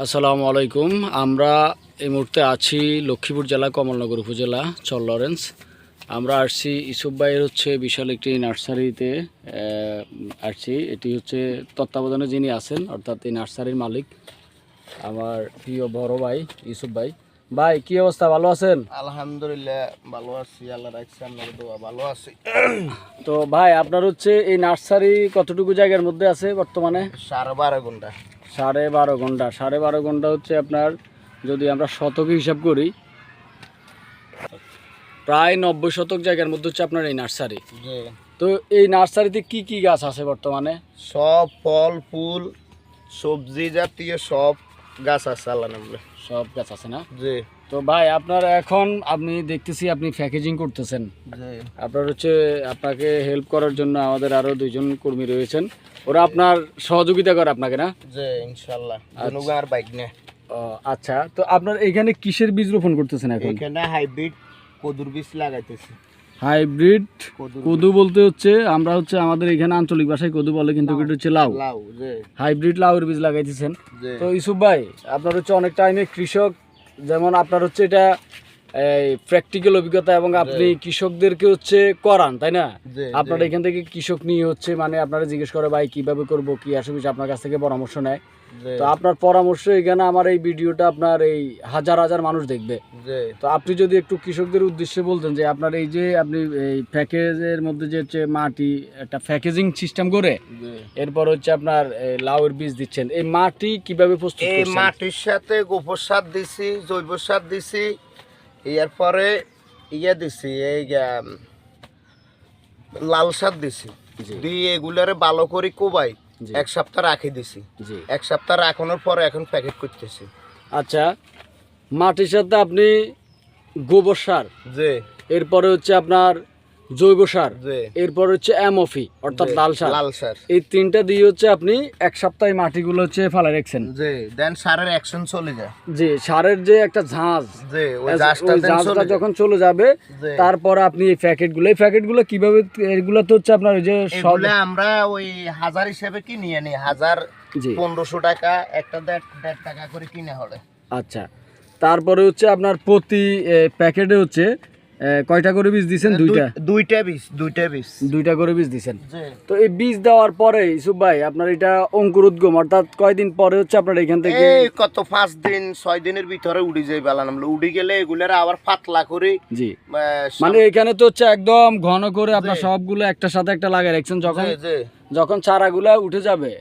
আসসালামু আলাইকুম। আমরা এই মুহূর্তে আছি লক্ষ্মীপুর জেলা কমলনগর উপজেলা চর লরেন্স। আমরা আসছি ইসুফ ভাইয়ের বিশাল একটি নার্সারিতে আসছি। এটি তত্ত্বাবধানে যিনি আছেন, অর্থাৎ এই নার্সারির মালিক আমার প্রিয় বড় ভাই ইসুফ ভাই। ভাই কি অবস্থা, ভালো আছেন? আলহামদুলিল্লাহ ভালো আছি, আল্লাহ রাখছে, আপনার দোয়া ভালো আছি। তো ভাই আপনার এই নার্সারি কতটুকু জায়গার মধ্যে আছে বর্তমানে? 12.5 ঘন্টা। 12.5 ঘন্টা। 12.5 ঘন্টা আপনার, যদি আমরা শতকে হিসাব করি, প্রায় 90 শতক জায়গার মধ্যে আপনার এই নার্সারি। তো এই নার্সারিতে কি কি গাছ আছে বর্তমানে? সব ফল ফুল সবজি জাতীয় সব গাছ আছে, আল্লাহ নামে সব গাছ আছে না? জি। তো ভাই আপনার আমি দেখতেছি আপনি প্যাকেজিং করতেছেন। আপনার আপনাকে হেল্প করার জন্য আমাদের আরো 2 জন কর্মী রয়েছেন, ওরা আপনার সহযোগিতা করে আপনাকে, না? জি ইনশাআল্লাহ। জনগণের বাইক নে। আচ্ছা, তো আপনার এখানে কিসের বীজ রোপণ করতেছেন এখন? এখানে হাইব্রিড কদুর বীজ লাগাইতেছি। হাইব্রিড কদু বলতে আমরা আমাদের এখানে আঞ্চলিক ভাষায় কদু বলে, কিন্তু এটা লাউ। হাইব্রিড লাউয়ের বীজ লাগাইতেছেন। তো ইসুফ ভাই আপনার অনেক টাইমে কৃষক, যেমন আপনার এটা এই প্র্যাকটিক্যাল অভিজ্ঞতা, এবং আপনি কৃষকদেরকে করান, তাই না? আপনার এখান থেকে কৃষক নিয়ে মানে আপনারা জিজ্ঞেস করে ভাই কিভাবে করব, কি আসবে, আপনার কাছ থেকে পরামর্শ নেয়। তো আপনার পরামর্শ এখানে আমার এই ভিডিওটা আপনার এই হাজার হাজার মানুষ দেখবে। তো আপনি যদি একটু কৃষকদের উদ্দেশ্যে বলতেন যে আপনার এই যে আপনি এই প্যাকেজের মধ্যে যে মাটি একটা প্যাকেজিং সিস্টেম করে এরপর আপনার লাউয়ের বীজ দিচ্ছেন, এই মাটি কিভাবে প্রস্তুত করছেন? এই মাটির সাথে গোবর সার দিছি, জৈব সার দিছি, এরপরে দিছি এই লাল সার দিছি, দিয়ে এগুলারে ভালো করে কোবাই 1 সপ্তাহ রাখি দিছি। 1 সপ্তাহ রাখানোর পরে এখন প্যাকেট করতেছি। আচ্ছা, মাটির সাথে আপনি গোবর সার, এরপরে আপনার জৈব সার, এরপর এমওপি অর্থাৎ লাল সার, এই 3টা দিয়ে আপনি 1 সপ্তাহে মাটিগুলো ফালা রাখছেন। দেন সারের অ্যাকশন চলে যায়। সারের যে একটা ঝাঁজ, ঝাঁজটা যখন চলে যাবে তারপর আপনি এই প্যাকেটগুলো কিভাবে, এগুলো তো আপনার ওই যে সবগুলো আমরা ওই হাজার হিসেবে কিনি, 1500 টাকা, একটা 1.5 টাকা করে কিনে হলে। আচ্ছা, তারপরে আপনার প্রতি প্যাকেটে কয়টা করে বীজ দিছেন? দুইটা করে বীজ দিছেন। তো এই বীজ দেওয়ার পরে ইসুফ ভাই আপনার এটা অঙ্কুরোদ্গম, অর্থাৎ কয়দিন পরে আপনার এখান থেকে? কত 5 দিন 6 দিনের ভিতরে উড়ে যায় বেলা নামলে। উড়ে গেলে এগুলার আবার পাতলা করে, মানে এখানে তো একদম ঘন করে আপনার সবগুলো একটার সাথে একটা লাগিয়ে রাখছেন। যখন চারাগুলা উঠে যাবে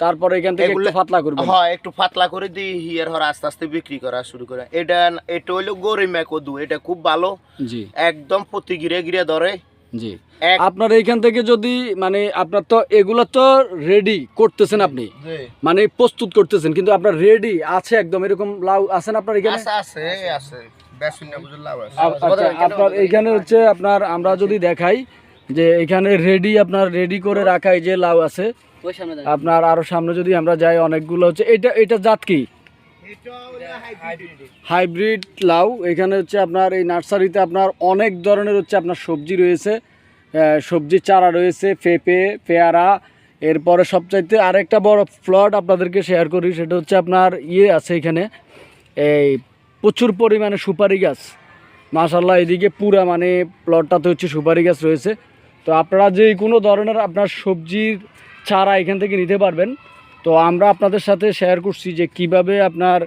তারপরে এখান থেকে একটু পাতলা করবেন। হ্যাঁ, একটু পাতলা করে দিয়ে হিয়ার হর আস্তে আস্তে বিক্রি করা শুরু করে। এটা হলো গরিমা কদু, এটা খুব ভালো, একদম প্রতি গিরে গিরে ধরে। আপনার এইখান থেকে যদি মানে আপনার তো এগুলো তো রেডি করতেছেন, আপনি মানে প্রস্তুত করতেছেন, কিন্তু আপনার রেডি আছে একদম এরকম লাউ আছেন আপনার এখানে? আছে। আপনার এইখানে আপনার আমরা যদি দেখাই যে এখানে রেডি করে রাখা এই যে লাউ আছে আপনার, আরো সামনে যদি আমরা যাই অনেকগুলো এটা জাত কি? হাইব্রিড লাউ। এখানে আপনার এই নার্সারিতে আপনার অনেক ধরনের আপনার সবজি রয়েছে, সবজির চারা রয়েছে, পেঁপে, পেয়ারা, এরপরে সবচাইতে আরেকটা বড় প্লট আপনাদেরকে শেয়ার করি, সেটা আপনার আছে এখানে এই প্রচুর পরিমাণে সুপারি গাছ। মাশাআল্লাহ, এদিকে পুরা মানে প্লটটাতে সুপারি গাছ রয়েছে। তো আপনারা যে কোনো ধরনের আপনার সবজির চারা এখান থেকে নিতে পারবেন। তো আমরা আপনাদের সাথে শেয়ার করছি যে কিভাবে আপনার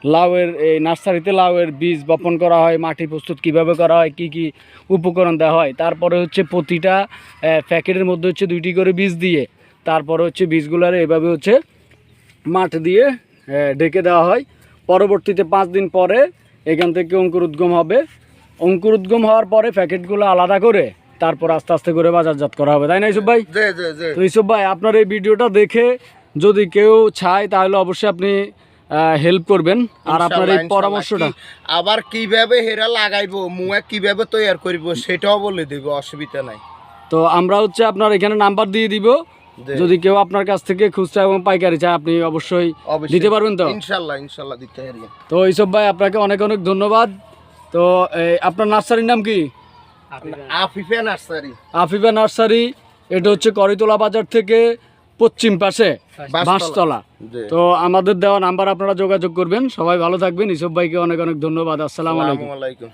লাউয়ের এই নার্সারিতে লাউয়ের বীজ বপন করা হয়, মাটি প্রস্তুত কিভাবে করা হয়, কি কি উপকরণ দেওয়া হয়। তারপরে প্রতিটা প্যাকেটের মধ্যে 2টি করে বীজ দিয়ে তারপরে বীজগুলোর এভাবে মাটি দিয়ে ঢেকে দেওয়া হয়। পরবর্তীতে 5 দিন পরে এখান থেকে অঙ্কুরোদ্গম হবে। অঙ্কুরোদ্গম হওয়ার পরে প্যাকেটগুলো আলাদা করে তারপর আস্তে আস্তে করে বাজারজাত করা হবে, তাই না ইসুফ ভাই? তো ইসুফ ভাই আপনার এই ভিডিওটা দেখে যদি কেউ চায় তাহলে অবশ্যই আপনি হেল্প করবেন, আর আপনার এই পরামর্শটা আবার কিভাবে হেরা লাগাইবো, মুয়া কিভাবে তৈরি করব সেটাও বলে দেব, অসুবিধা নাই। তো আমরা আপনার এখানে নাম্বার দিয়ে দিব, যদি কেউ আপনার কাছ থেকে খুচরা এবং পাইকারি চায় আপনি অবশ্যই দিতে পারবেন। তো ইনশাআল্লাহ দিতে পারি। তো ইসুফ ভাই আপনাকে অনেক অনেক ধন্যবাদ। তো আপনার নার্সারির নাম কি? আফিফা নার্সারি। আফিফা নার্সারি, এটা করইতলা বাজার থেকে পশ্চিম পাশে বাঁশতলা। বাঁশতলা। জি। তো আমাদের দেওয়া নাম্বার আপনারা যোগাযোগ করবেন। সবাই ভালো থাকবেন। ইসুফ ভাইকে অনেক অনেক ধন্যবাদ। আসসালামু আলাইকুম। আসসালামু আলাইকুম।